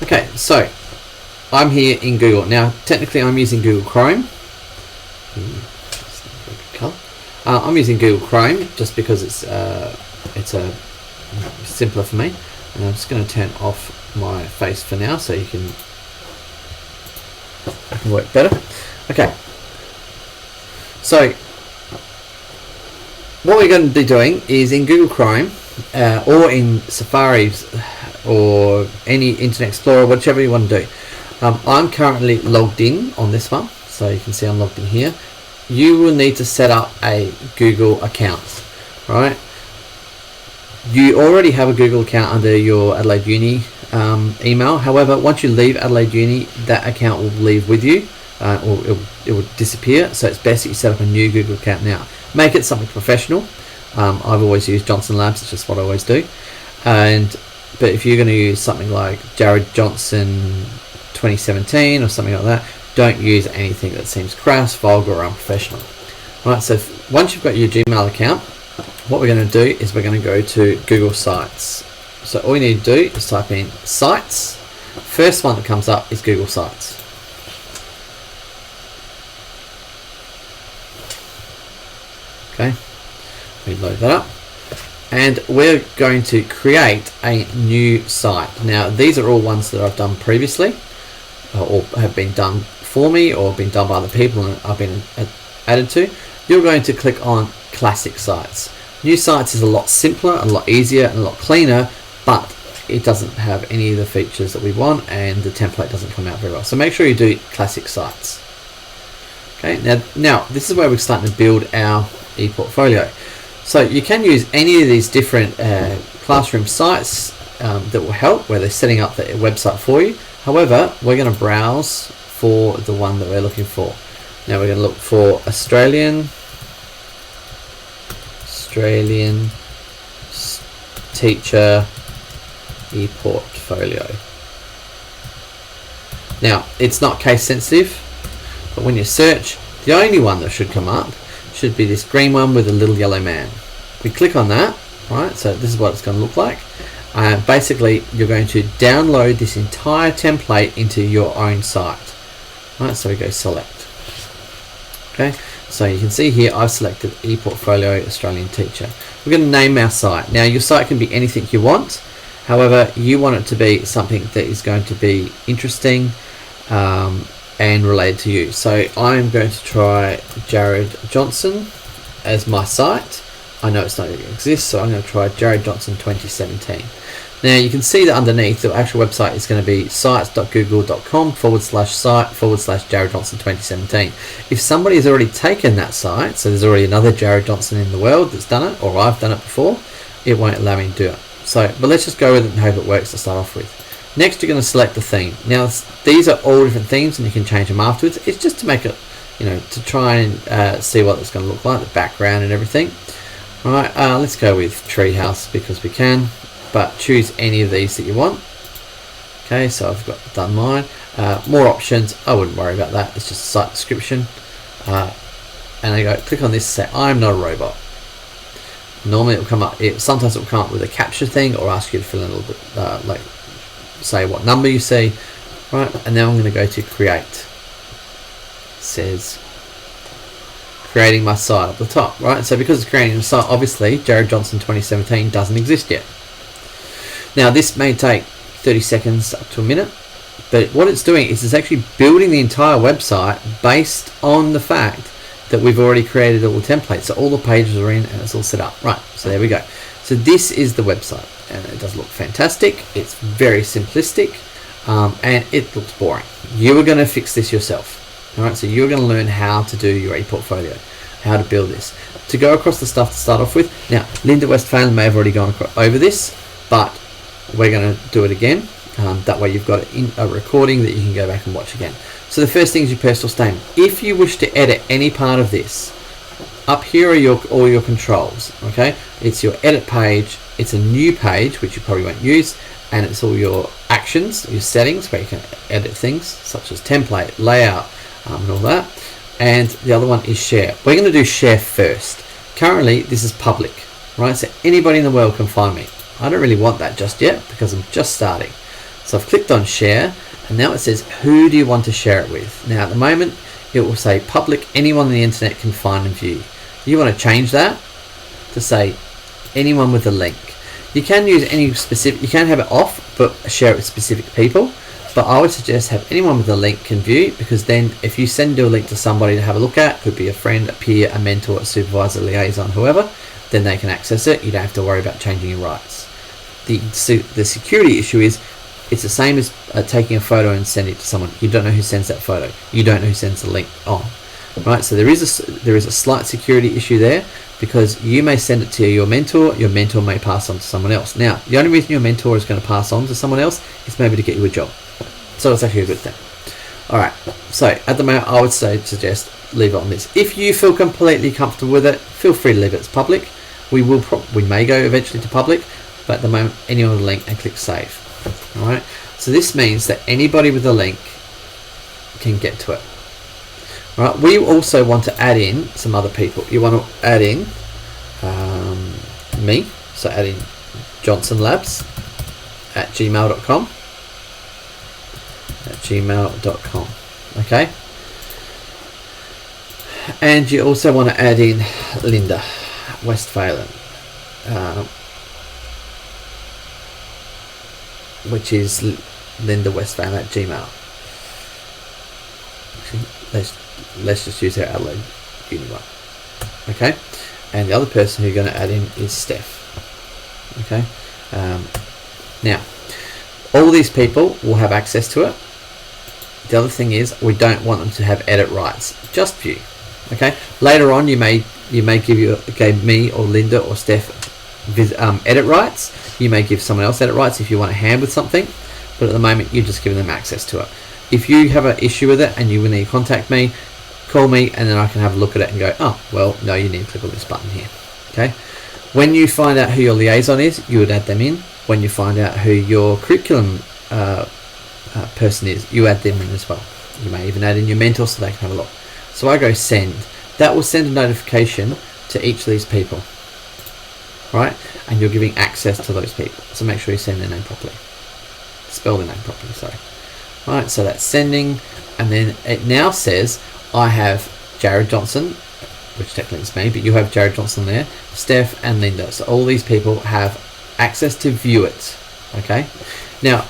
Okay, so I'm here in Google. Now, technically I'm using Google Chrome. I'm using Google Chrome just because it's simpler for me. And I'm just going to turn off my face for now so I can work better. Okay. So what we're going to be doing is in Google Chrome or in Safari or any Internet Explorer, whichever you want to do. I'm currently logged in on this one, so you can see I'm logged in here. You will need to set up a Google account, right? You already have a Google account under your Adelaide Uni email. However, once you leave Adelaide Uni, that account will leave with you, or it will disappear. So it's best that you set up a new Google account now. Make it something professional. I've always used Johnson Labs. It's just what I always do. But if you're going to use something like Jared Johnson 2017 or something like that, don't use anything that seems crass, vulgar, or unprofessional. Right. So once you've got your Gmail account, what we're going to do is we're going to go to Google Sites. So all you need to do is type in Sites. First one that comes up is Google Sites. Okay, we load that up. And we're going to create a new site. Now, these are all ones that I've done previously, or have been done for me, or been done by other people and I've been added to. You're going to click on Classic Sites. New Sites is a lot simpler, a lot easier, and a lot cleaner, but it doesn't have any of the features that we want, and the template doesn't come out very well. So make sure you do Classic Sites. Okay, now this is where we're starting to build our ePortfolio. So you can use any of these different classroom sites that will help, where they're setting up the website for you. However, we're going to browse for the one that we're looking for. Now we're going to look for Australian teacher ePortfolio. Now, it's not case sensitive, but when you search, the only one that should come up should be this green one with a little yellow man. We click on that, right? So this is what it's going to look like. Basically, you're going to download this entire template into your own site. Right, so we go select. Okay, so you can see here I've selected ePortfolio Australian Teacher. We're going to name our site. Now, your site can be anything you want. However, you want it to be something that is going to be interesting and related to you. So I'm going to try Jared Johnson as my site. I know it's not going to exist, so I'm going to try Jared Johnson 2017. Now you can see that underneath the actual website is going to be sites.google.com/site/Jared Johnson 2017. If somebody has already taken that site, so there's already another Jared Johnson in the world that's done it, or I've done it before, it won't allow me to do it. So, but let's just go with it and hope it works to start off with. Next, you're going to select the theme. Now, these are all different themes, and you can change them afterwards. It's just to make it, to try and see what it's going to look like, the background and everything. All right, let's go with Treehouse because we can, but choose any of these that you want. Okay, so I've done mine. More options, I wouldn't worry about that. It's just a site description. And I go click on this, say I'm not a robot. Normally it will come up. Sometimes it will come up with a capture thing, or ask you to fill in a little bit, like say what number you see, right? And now I'm going to go to create. It says creating my site at the top, right? So because it's creating a site, obviously Jared Johnson 2017 doesn't exist yet. Now this may take 30 seconds up to a minute, but what it's doing is it's actually building the entire website based on the fact that we've already created all the templates. So all the pages are in and it's all set up. Right, so there we go. So this is the website, and it does look fantastic. It's very simplistic, and it looks boring. You are going to fix this yourself. All right, so you're going to learn how to do your ePortfolio, how to build this. To go across the stuff to start off with, now Linda Westphalen may have already gone over this, but we're going to do it again. That way you've got it in a recording that you can go back and watch again. So the first thing is your personal statement. If you wish to edit any part of this, up here are all your controls. Okay, it's your edit page, it's a new page which you probably won't use, and it's all your actions, your settings where you can edit things such as template, layout, and all that. And the other one is share. We're going to do share first. Currently this is public, right? So anybody in the world can find me. I don't really want that just yet because I'm just starting. So I've clicked on share, and now it says who do you want to share it with. Now at the moment it will say public, anyone on the internet can find and view. You want to change that to say anyone with a link. You can use any specific, you can have it off but share it with specific people, but I would suggest have anyone with a link can view, because then if you send a link to somebody to have a look at, could be a friend, a peer, a mentor, a supervisor, liaison, whoever, then they can access it. You don't have to worry about changing your rights. The security issue is it's the same as taking a photo and sending it to someone. You don't know who sends that photo. You don't know who sends the link on. Right, so there is a slight security issue there, because you may send it to your mentor may pass on to someone else. Now, the only reason your mentor is going to pass on to someone else is maybe to get you a job. So it's actually a good thing. Alright, so at the moment I would suggest leave it on this. If you feel completely comfortable with it, feel free to leave it as public. We may go eventually to public, but at the moment anyone with a link, and click save. Alright, so this means that anybody with a link can get to it. Right, we also want to add in some other people. You want to add in me, so add in johnsonlabs@gmail.com. Okay, and you also want to add in Linda Westphalen, which is Linda Westphalen at Gmail. Let's just use our Adelaide Uni one. Okay, and the other person who you're going to add in is Steph. Okay, now all these people will have access to it. The other thing is we don't want them to have edit rights, just view. Okay, later on you may give me or Linda or Steph edit rights. You may give someone else edit rights if you want a hand with something, but at the moment you're just giving them access to it. If you have an issue with it and you need to contact me, call me, and then I can have a look at it and go, oh, well, no, you need to click on this button here. Okay. When you find out who your liaison is, you would add them in. When you find out who your curriculum person is, you add them in as well. You may even add in your mentor so they can have a look. So I go send. That will send a notification to each of these people, right? And you're giving access to those people. So make sure you send their name properly. Spell their name properly, sorry. Right, so that's sending, and then it now says I have Jared Johnson, which technically is me, but you have Jared Johnson there, Steph and Linda. So all these people have access to view it. Okay. Now,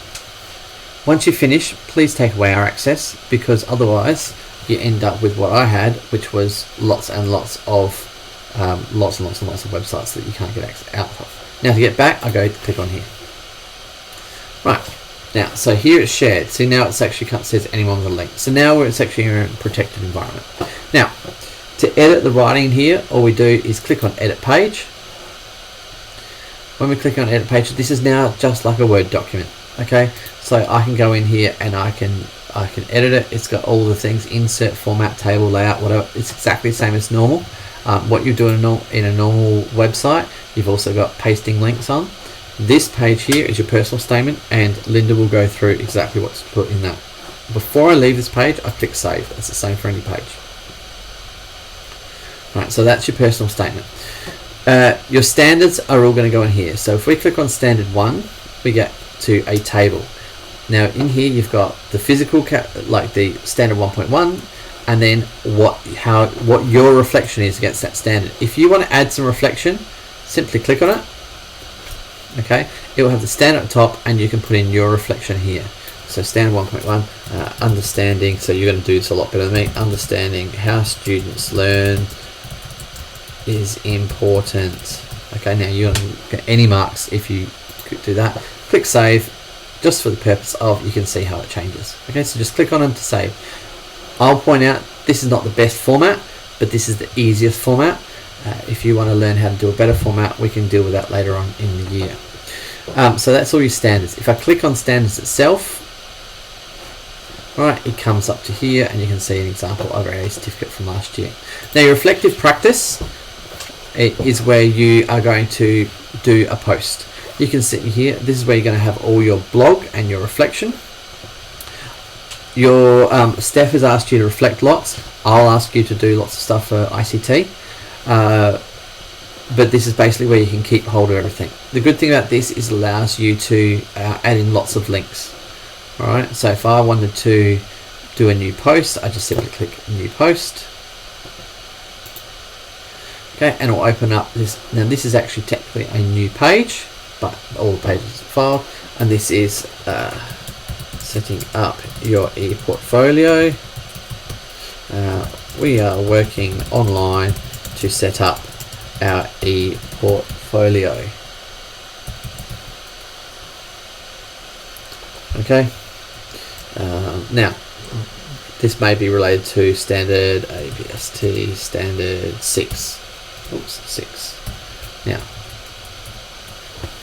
once you finish, please take away our access, because otherwise you end up with what I had, which was lots and lots of websites that you can't get access out of. Now to get back, I go to click on here. Right. Now, so here it's shared. See, now it's actually says anyone with a link. So now it's actually in a protected environment. Now, to edit the writing here, all we do is click on edit page. When we click on edit page, this is now just like a Word document. Okay, so I can go in here and I can edit it. It's got all the things: insert, format, table, layout, whatever. It's exactly the same as normal. What you're doing in a normal website, you've also got pasting links on. This page here is your personal statement, and Linda will go through exactly what to put in that. Before I leave this page, I click save. It's the same for any page. Right, so that's your personal statement. Your standards are all going to go in here. So if we click on standard 1, we get to a table. Now in here you've got the physical like the standard 1.1, and then what your reflection is against that standard. If you want to add some reflection, simply click on it. Okay, it will have the standard at the top, and you can put in your reflection here. So standard 1.1, understanding, so you're going to do this a lot better than me, understanding how students learn is important. Okay, now you're going to get any marks if you do that. Click save, just for the purpose of you can see how it changes. Okay, so just click on them to save. I'll point out this is not the best format, but this is the easiest format. If you want to learn how to do a better format, we can deal with that later on in the year. So that's all your standards. If I click on standards itself, right, it comes up to here, and you can see an example of a certificate from last year. Now your reflective practice is where you are going to do a post. You can see here, this is where you're going to have all your blog and your reflection. Your Steph has asked you to reflect lots. I'll ask you to do lots of stuff for ICT. But this is basically where you can keep hold of everything. The good thing about this is it allows you to add in lots of links. Alright, so if I wanted to do a new post, I just simply click new post. Okay, and it'll open up this. Now this is actually technically a new page, but all the pages are filed, and this is setting up your ePortfolio. We are working online to set up our ePortfolio. Okay, now this may be related to standard ABST standard 6. Oops, 6. Now,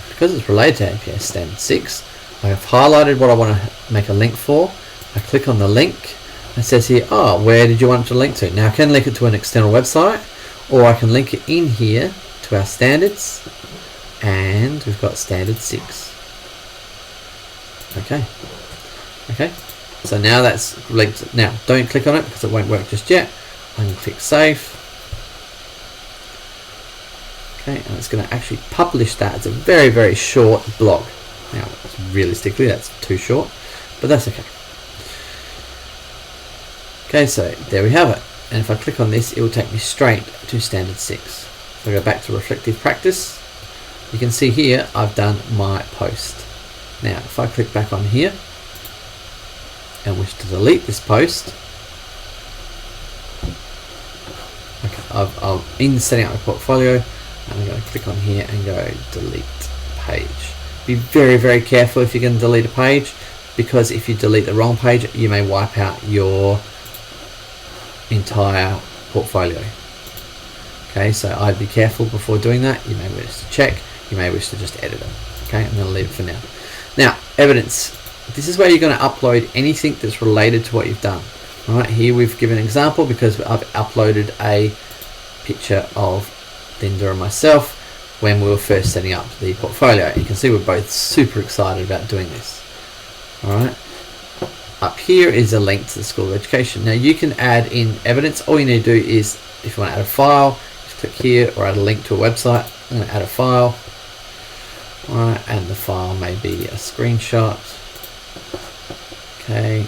because it's related to APS standard 6, I have highlighted what I want to make a link for. I click on the link. It says here, oh, where did you want it to link to? Now I can link it to an external website, or I can link it in here to our standards, and we've got standard 6. Okay. So now that's linked. Now don't click on it because it won't work just yet. I can click save. Okay, and it's going to actually publish that. It's a very, very short blog. Now, realistically, that's too short, but that's okay. Okay, so there we have it. And if I click on this, it will take me straight to standard 6. If I go back to reflective practice, you can see here I've done my post. Now, if I click back on here and wish to delete this post, okay, I'm in setting up my portfolio, and I'm going to click on here and go delete page. Be very, very careful if you're going to delete a page, because if you delete the wrong page, you may wipe out your entire portfolio. Okay, so I'd be careful before doing that. You may wish to check, you may wish to just edit it. Okay, I'm going to leave it for now. Now, evidence. This is where you're going to upload anything that's related to what you've done. All right, here we've given an example because I've uploaded a picture of Linda and myself when we were first setting up the portfolio. You can see we're both super excited about doing this. All right. Up here is a link to the School of Education. Now you can add in evidence. All you need to do is, if you want to add a file, just click here or add a link to a website. I'm going to add a file. All right, and the file may be a screenshot. Okay,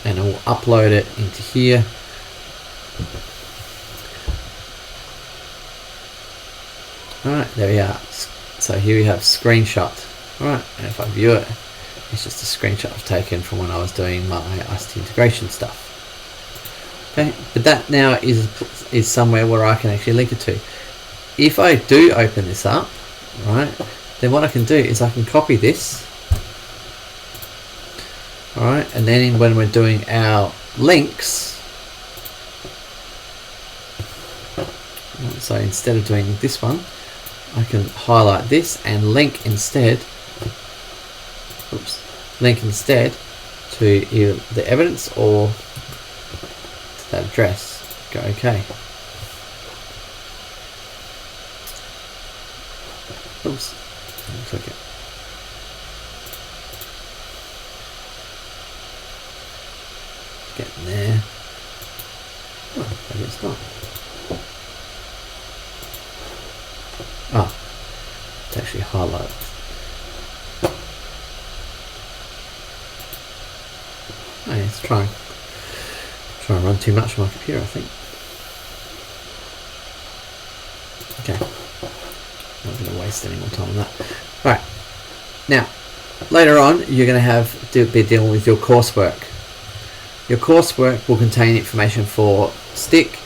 and I will upload it into here. Alright, there we are. So here we have screenshot. Alright, and if I view it, it's just a screenshot I've taken from when I was doing my ICT integration stuff. Okay, but that now is somewhere where I can actually link it to. If I do open this up, right, then what I can do is I can copy this. Alright, and then when we're doing our links, so instead of doing this one, I can highlight this and link instead. Link instead to either the evidence or to that address. Go OK. Oops. Click it. Getting there. Oh, maybe it's not. Ah, it's actually highlighted. Oh, yeah, it's trying to run too much on my computer, I think. Okay, not going to waste any more time on that. Right, now later on you're going to be dealing with your coursework. Your coursework will contain information for STIC,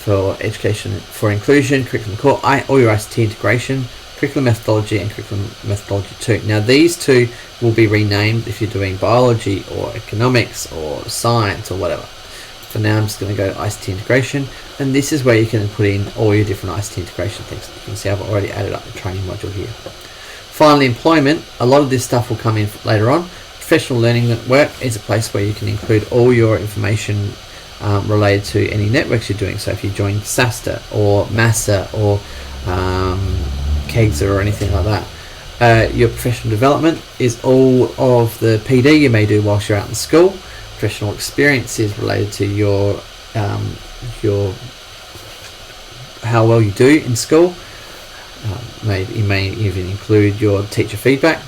for education for inclusion, curriculum core, or your ICT integration, curriculum methodology, and curriculum methodology 2. Now these two will be renamed if you're doing biology or economics or science or whatever. For now I'm just going to go to ICT integration, and this is where you can put in all your different ICT integration things. You can see I've already added up the training module here. Finally, employment. A lot of this stuff will come in later on. Professional learning network is a place where you can include all your information related to any networks you're doing. So if you join SASTA or MASA or KEGSA or anything like that. Your professional development is all of the PD you may do whilst you're out in school. Professional experience is related to your how well you do in school. You may even include your teacher feedback.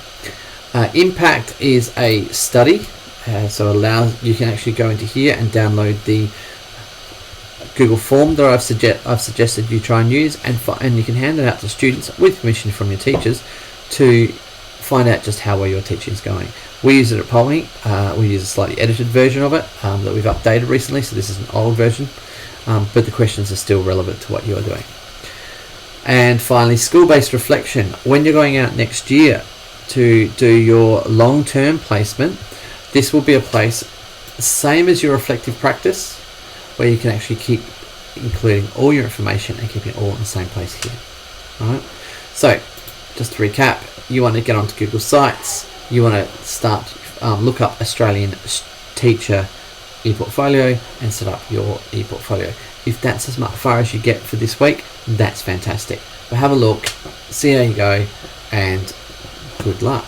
Impact is a study, so you can actually go into here and download the Google form that I've suggested you try and use, and you can hand it out to students with permission from your teachers to find out just how well your teaching is going. We use it at Polney. We use a slightly edited version of it that we've updated recently, so this is an old version, but the questions are still relevant to what you're doing. And finally, school-based reflection. When you're going out next year to do your long-term placement, this will be a place same as your reflective practice, where you can actually keep including all your information and keeping it all in the same place here. Alright, so just to recap, you want to get onto Google Sites, you want to start look up Australian teacher ePortfolio and set up your ePortfolio. If that's as far as you get for this week, that's fantastic. But have a look, see how you go, and good luck.